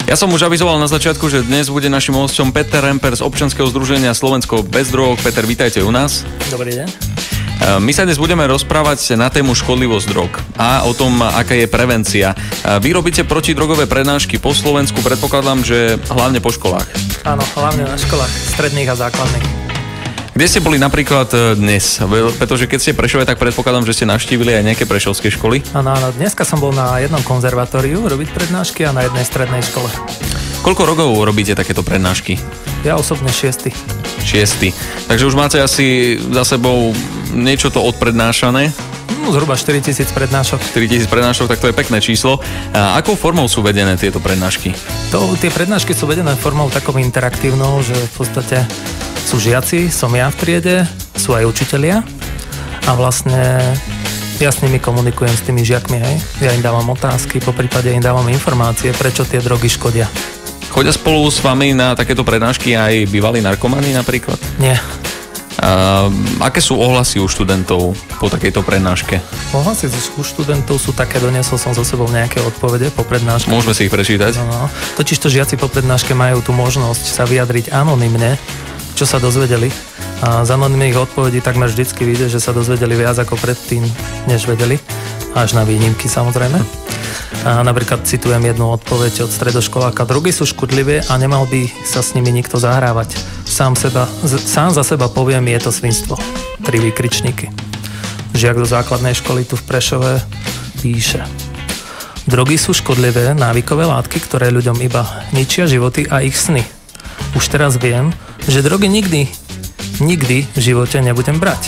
Ja som už avizoval na začiatku, že dnes bude našim hosťom Peter Remper z občianskeho združenia Slovensko bez drog. Peter, vítajte u nás. Dobrý deň. My sa dnes budeme rozprávať na tému škodlivosť drog a o tom, aká je prevencia. Vy robíte protidrogové prednášky po Slovensku, predpokladám, že hlavne po školách. Áno, hlavne na školách stredných a základných. Kde ste boli napríklad dnes? Pretože keď ste Prešove, tak predpokladám, že ste navštívili aj nejaké prešovské školy. Áno, dneska som bol na jednom konzervatóriu robiť prednášky a na jednej strednej škole. Koľko rokov robíte takéto prednášky? Ja osobne 6. Takže už máte asi za sebou niečo to odprednášané? Zhruba 4000 prednášok. 4000 prednášok, tak to je pekné číslo. A akou formou sú vedené tieto prednášky? Tie prednášky sú vedené formou takou interaktívnou, že v podstate sú žiaci, som ja v triede, sú aj učitelia a vlastne ja s nimi komunikujem s tými žiakmi, hej. Ja im dávam otázky, poprípade im dávam informácie, prečo tie drogy škodia. Chodia spolu s vami na takéto prednášky aj bývalí narkomani napríklad? Nie. Aké sú ohlasy u študentov po takejto prednáške? Ohlasy u študentov sú také, doniesol som so sebou nejaké odpovede po prednáške. Môžeme si ich prečítať? No. Totižto žiaci po prednáške majú tú možnosť sa vyjadriť anonymne, čo sa dozvedeli. A z anonymných odpovedí takmer vždycky vyjde, že sa dozvedeli viac ako predtým, než vedeli. Až na výnimky samozrejme. A napríklad citujem jednu odpoveď od stredoškoláka. Drogy sú škodlivé a nemal by sa s nimi nikto zahrávať. Sám za seba poviem, je to svinstvo. 3 výkričníky. Žiak do základnej školy tu v Prešove píše. Drogy sú škodlivé návykové látky, ktoré ľuďom iba ničia životy a ich sny. Už teraz viem, že drogy nikdy v živote nebudem brať.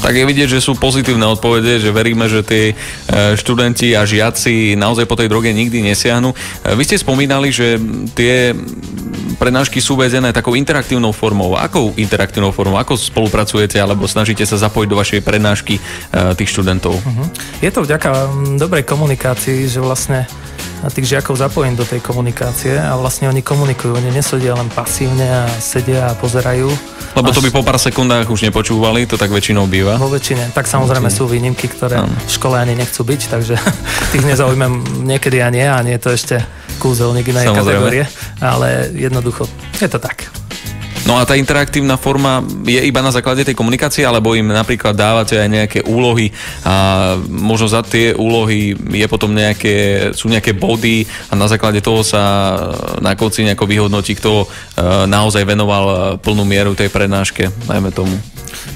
Tak je vidieť, že sú pozitívne odpovede, že veríme, že tí študenti a žiaci naozaj po tej droge nikdy nesiahnu. Vy ste spomínali, že tie prednášky sú vedené takou interaktívnou formou. Akou interaktívnou formou? Ako spolupracujete alebo snažíte sa zapojiť do vašej prednášky tých študentov? Je to vďaka dobrej komunikácii, že vlastne tých žiakov zapojím do tej komunikácie a vlastne oni komunikujú. Oni nesedia len pasívne a sedia a pozerajú. Lebo to by po pár sekundách už nepočúvali, to tak väčšinou býva. Vo väčšine. Tak samozrejme sú výnimky, ktoré v škole ani nechcú byť, takže tých nezaujímam niekedy a nie je to ešte kúzelník inej kategórie, ale jednoducho je to tak. No a tá interaktívna forma je iba na základe tej komunikácie, alebo im napríklad dávate aj nejaké úlohy a možno za tie úlohy je potom sú nejaké body a na základe toho sa na konci nejako vyhodnotí, kto naozaj venoval plnú mieru tej prednáške, najmä tomu.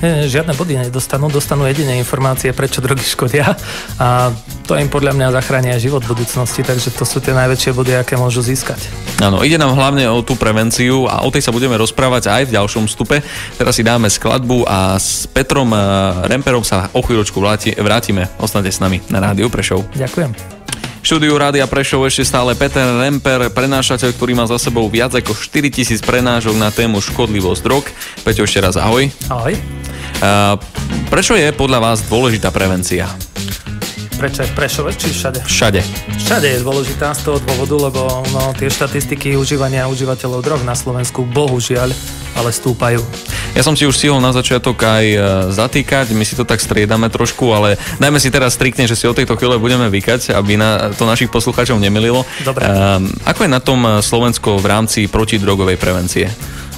Žiadne body dostanú jedine informácie, prečo drogy škodia a to im podľa mňa zachránia život v budúcnosti, takže to sú tie najväčšie body, aké môžu získať. Áno, ide nám hlavne o tú prevenciu a o tej sa budeme rozprávať aj v ďalšom vstupe. Teraz si dáme skladbu a s Petrom Remperom sa o chvíľočku vrátime. Ostaňte s nami na Rádiu Prešov. Ďakujem. V štúdiu Rádia Prešov ešte stále Peter Remper, prednášateľ, ktorý má za sebou viac ako 4000 prednášok na tému škodlivosť drog. Peťo, ešte raz ahoj. Ahoj. Prečo je podľa vás dôležitá prevencia? Prečo je v Prešove, či všade? Všade. Všade je dôležitá z toho dôvodu, lebo tie štatistiky užívania užívateľov drog na Slovensku bohužiaľ ale stúpajú. Ja som si už stihol na začiatok aj zatýkať, my si to tak striedame trošku, ale dajme si teraz striktne, že si o tejto chvíle budeme vykať, aby to našich poslucháčov nemililo. Dobre. Ako je na tom Slovensko v rámci protidrogovej prevencie?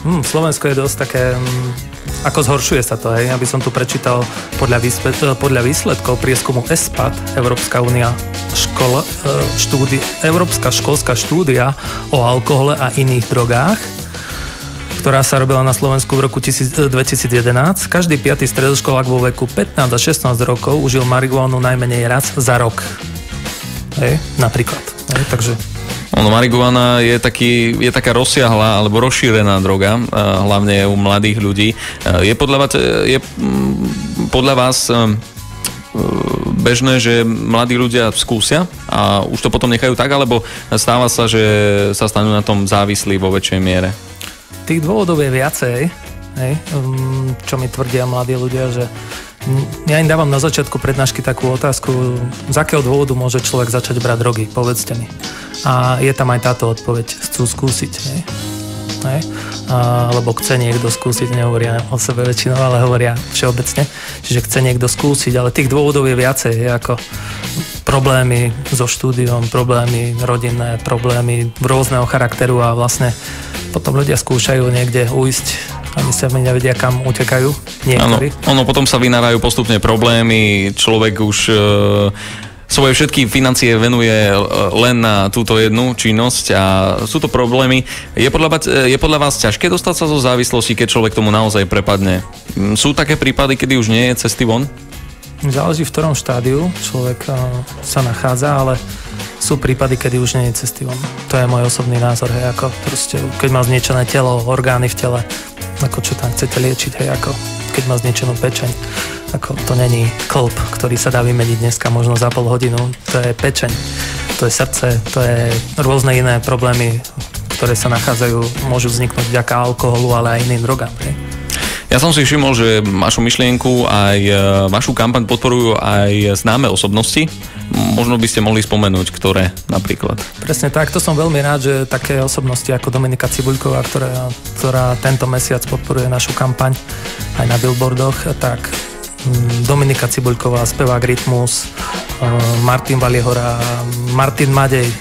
Slovensko je dosť také... Ako zhoršuje sa to, hej? Aby som tu prečítal podľa výsledkov prieskumu ESPAD, Európska školská štúdia o alkohole a iných drogách, ktorá sa robila na Slovensku v roku 2011. Každý 5. stredoškolák vo veku 15 a 16 rokov užil marihuanu najmenej raz za rok. Hej? Napríklad. Hej? Takže... Marihuana je taká rozsiahla alebo rozšírená droga, hlavne u mladých ľudí. Je podľa vás bežné, že mladí ľudia skúsia a už to potom nechajú tak, alebo stáva sa, že sa stanú na tom závislí vo väčšej miere? Tých dôvodov je viacej, čo mi tvrdia mladí ľudia, že ja im dávam na začiatku prednášky takú otázku, z akého dôvodu môže človek začať brať drogy, povedzte mi. A je tam aj táto odpoveď, chcú skúsiť. Lebo chce niekto skúsiť, nehovoria o sebe väčšinou, ale hovoria všeobecne, čiže chce niekto skúsiť, ale tých dôvodov je viacej, ako problémy so štúdiom, problémy rodinné, problémy rôzneho charakteru a vlastne potom ľudia skúšajú niekde ujsť a my sa nevedia, kam utekajú niektorí. Ono potom sa vynárajú postupne problémy, človek už svoje všetky financie venuje len na túto jednu činnosť a sú to problémy. Je podľa vás ťažké dostať sa zo závislosti, keď človek tomu naozaj prepadne? Sú také prípady, kedy už nie je cesty von? Záleží, v ktorom štádiu človek sa nachádza, ale sú prípady, kedy už nie je cesty von. To je môj osobný názor, hej, ako proste, keď má zničené telo, orgány v tele, ako čo tam chcete liečiť, hej, ako keď má zničenú pečeň. Ako to není klb, ktorý sa dá vymeniť dneska možno za pol hodinu. To je pečeň, to je srdce, to je rôzne iné problémy, ktoré sa nachádzajú, môžu vzniknúť vďaka alkoholu, ale aj iným drogám. Hej. Ja som si všimol, že vašu myšlienku aj vašu kampaň podporujú aj známe osobnosti. Možno by ste mohli spomenúť, ktoré napríklad. Presne tak, to som veľmi rád, že také osobnosti ako Dominika Cibuľková, ktorá tento mesiac podporuje našu kampaň aj na billboardoch, tak Dominika Cibuľková, spevák Rytmus, Martin Valiehora, Martin Madej,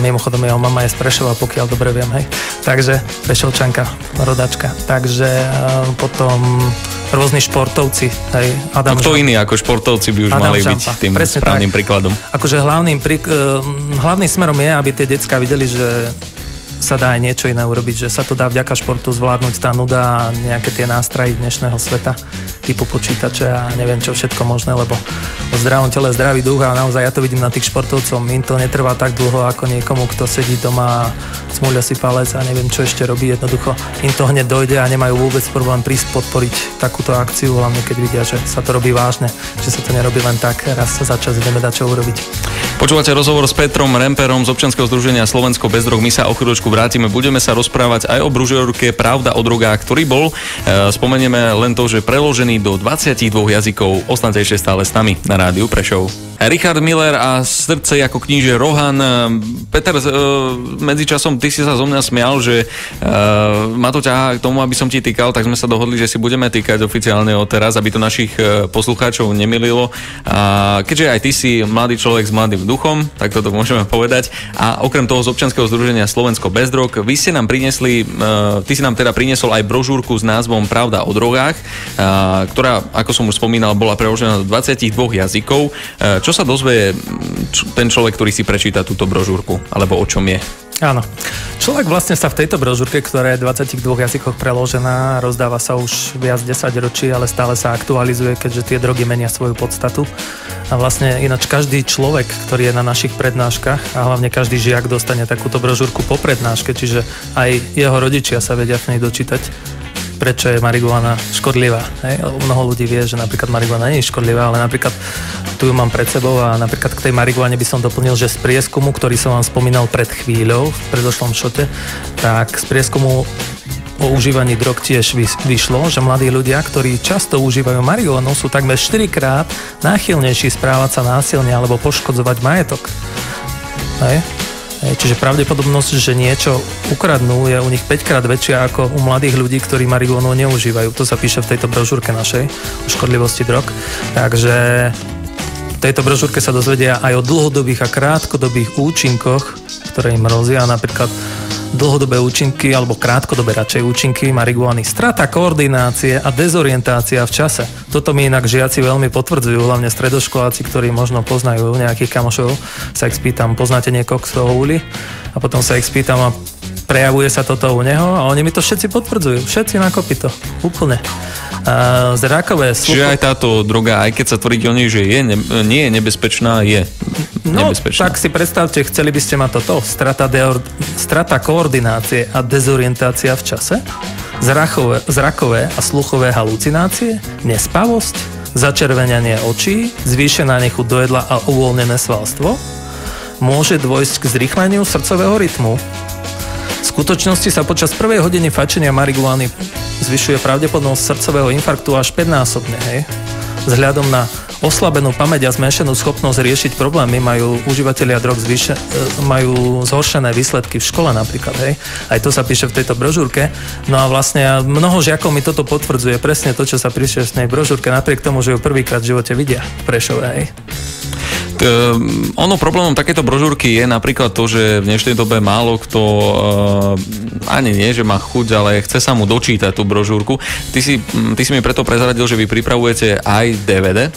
mimochodom jeho mama je z Prešova, pokiaľ dobre viem, hej. Takže Prešovčanka, rodačka. Takže potom rôzni športovci, hej. Adam Kto iný ako športovci by už Adam mali Žampa. byť tým presne správnym tak. príkladom? Akože hlavným smerom je, aby tie decká videli, že sa dá aj niečo iné urobiť, že sa to dá vďaka športu zvládnuť tá nuda a nejaké tie nástrahy dnešného sveta typu počítače a neviem čo všetko možné, lebo o zdravom tele zdravý duch a naozaj ja to vidím na tých športovcov, im to netrvá tak dlho ako niekomu, kto sedí doma a smúľa si palec a neviem čo ešte robí, jednoducho im to hneď dojde a nemajú vôbec problém prísť podporiť takúto akciu, hlavne keď vidia, že sa to robí vážne, že sa to nerobí len tak, raz sa za čas ideme dať čo urobiť. Počúvate rozhovor s Petrom Remperom z občianskeho združenia Slovensko bez drog. My sa o chvíľočku vrátime, budeme sa rozprávať aj o brožúrke Pravda o drogách, ktorý bol, spomenieme len to, že preložený do 22 jazykov. Ostaňte ešte stále s nami na rádiu Prešov. Richard Miller a Srdce ako kníže Rohan. Peter, medzičasom ty si sa zo mňa smial, že ma to ťahá k tomu, aby som ti týkal, tak sme sa dohodli, že si budeme týkať oficiálne od teraz, aby to našich poslucháčov nemililo. A keďže aj ty si mladý človek s mladým duchom, tak toto môžeme povedať. A okrem toho z občianskeho združenia Slovensko bez drog, vy ste nám priniesli, ty si nám teda priniesol aj brožúrku s názvom Pravda o drogách, ktorá, ako som už spomínal, bola preložená do 22 jazykov. Čo sa dozvie ten človek, ktorý si prečíta túto brožúrku? Alebo o čom je? Áno. Človek vlastne sa v tejto brožúrke, ktorá je v 22 jazykoch preložená, rozdáva sa už viac 10 ročí, ale stále sa aktualizuje, keďže tie drogy menia svoju podstatu. A vlastne ináč každý človek, ktorý je na našich prednáškach a hlavne každý žiak dostane takúto brožúrku po prednáške, čiže aj jeho rodičia sa vedia v nej dočítať, prečo je marihuana škodlivá. Hej? Mnoho ľudí vie, že napríklad marihuana nie je škodlivá, ale napríklad tu ju mám pred sebou a napríklad k tej marihuane by som doplnil, že z prieskumu, ktorý som vám spomínal pred chvíľou, v predošlom šote, tak z prieskumu o užívaní drog tiež vyšlo, že mladí ľudia, ktorí často užívajú marihuanu, sú takmer 4-krát náchylnejší správať sa násilne alebo poškodzovať majetok. Hej? Čiže pravdepodobnosť, že niečo ukradnú, je u nich 5-krát väčšia ako u mladých ľudí, ktorí marihuanu neužívajú. To sa píše v tejto brožúrke našej o škodlivosti drog. Takže v tejto brožúrke sa dozvedia aj o dlhodobých a krátkodobých účinkoch, ktoré im hrozia, napríklad dlhodobé účinky alebo krátkodobé radšej účinky marihuany, strata koordinácie a dezorientácia v čase. Toto mi inak žiaci veľmi potvrdzujú, hlavne stredoškoláci, ktorí možno poznajú nejakých kamošov. Sa ich spýtam, poznáte niekoho, kto ho húli? A potom sa ich spýtam a prejavuje sa toto u neho a oni mi to všetci potvrdzujú. Všetci na kopyto. Úplne. Zrakové slucho... Čiže aj táto droga, aj keď sa tvrdí o nej, že nie je nebezpečná, je nebezpečná. Tak si predstavte, chceli by ste mať toto. Strata koordinácie a dezorientácia v čase, zrakové a sluchové halucinácie, nespavosť, začervenanie očí, zvýšená nechuť do jedla a uvoľnené svalstvo. Môže dôjsť k zrýchleniu srdcového rytmu. V skutočnosti sa počas prvej hodiny fajčenia marihuany zvyšuje pravdepodobnosť srdcového infarktu až 5-násobne. Hej. Vzhľadom na oslabenú pamäť a zmenšenú schopnosť riešiť problémy majú užívateľia drog majú zhoršené výsledky v škole napríklad. Hej. Aj to sa píše v tejto brožúrke. No a vlastne mnoho žiakov mi toto potvrdzuje, presne to, čo sa píše v tej brožúrke, napriek tomu, že ju prvýkrát v živote vidia v Prešove. Hej. Ono problémom takéto brožúrky je napríklad to, že v dnešnej dobe málo kto ani nie, že má chuť, ale chce sa mu dočítať tú brožúrku. Ty si mi preto prezradil, že vy pripravujete aj DVD.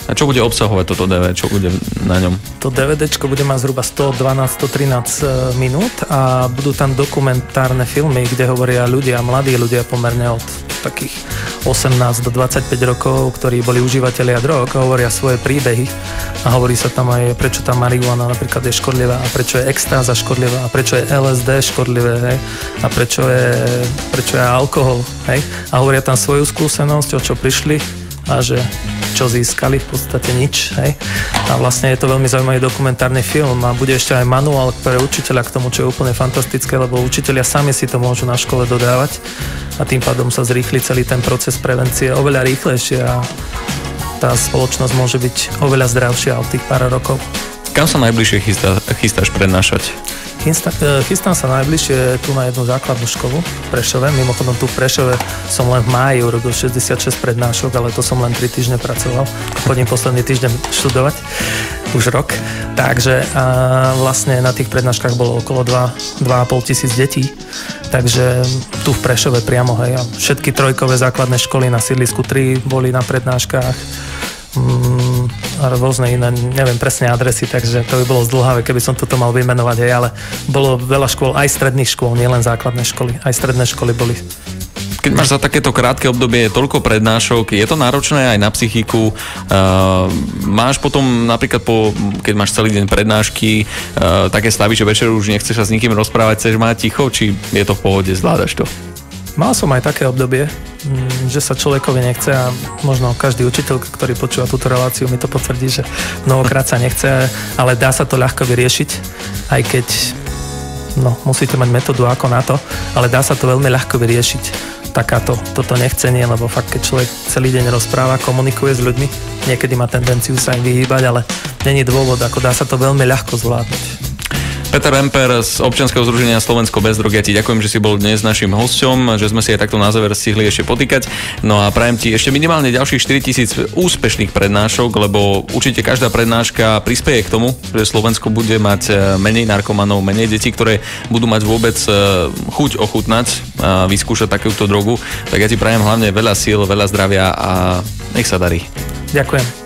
A čo bude obsahovať toto DVD? Čo bude na ňom? To DVDčko bude mať zhruba 112-113 minút a budú tam dokumentárne filmy, kde hovoria mladí ľudia pomerne od takých 18 do 25 rokov, ktorí boli užívateľia drog, hovoria svoje príbehy a hovorí sa tam aj, prečo tá marihuana napríklad je škodlivá a prečo je extáza škodlivá a prečo je LSD škodlivé, hej? A prečo je alkohol, hej? A hovoria tam svoju skúsenosť, o čo prišli a že čo získali, v podstate nič, hej. A vlastne je to veľmi zaujímavý dokumentárny film a bude ešte aj manuál pre učiteľa k tomu, čo je úplne fantastické, lebo učitelia sami si to môžu na škole dodávať a tým pádom sa zrýchli celý ten proces prevencie oveľa rýchlejšie a tá spoločnosť môže byť oveľa zdravšia od tých pár rokov. Kam sa najbližšie chystáš prednášať? Chystám sa najbližšie tu na jednu základnú školu v Prešove. Mimochodom tu v Prešove som len v máji urobil 66 prednášok, ale to som len 3 týždne pracoval. Chodím posledný týždeň študovať, už rok. Takže vlastne na tých prednáškach bolo okolo 2,5 tisíc detí. Takže tu v Prešove priamo, hej. Všetky trojkové základné školy na sídlisku 3 boli na prednáškach. A rôzne iné, neviem presne adresy, takže to by bolo zdĺhavé, keby som toto mal vymenovať, hej, ale bolo veľa škôl, aj stredných škôl, nielen základné školy, aj stredné školy boli. Keď máš za takéto krátke obdobie toľko prednášok, je to náročné aj na psychiku? Máš potom napríklad keď máš celý deň prednášky, také stavy, že večer už nechceš sa s nikým rozprávať, chceš mať ticho, či je to v pohode, zvládaš to? Mal som aj také obdobie, že sa človekovi nechce a možno každý učiteľ, ktorý počúva túto reláciu, mi to potvrdí, že mnohokrát sa nechce, ale dá sa to ľahko vyriešiť, aj keď musíte mať metódu ako na to, ale dá sa to veľmi ľahko vyriešiť. Toto nechcenie, lebo fakt, keď človek celý deň rozpráva, komunikuje s ľuďmi, niekedy má tendenciu sa im vyhýbať, ale není dôvod, ako dá sa to veľmi ľahko zvládnuť. Peter Remper z občianskeho združenia Slovensko bez drog. Ja ti ďakujem, že si bol dnes našim hosťom, že sme si aj takto na záver stihli ešte potýkať. No a prajem ti ešte minimálne ďalších 4000 úspešných prednášok, lebo určite každá prednáška prispieje k tomu, že Slovensko bude mať menej narkomanov, menej detí, ktoré budú mať vôbec chuť ochutnať a vyskúšať takúto drogu. Tak ja ti prajem hlavne veľa síl, veľa zdravia a nech sa darí. Ďakujem.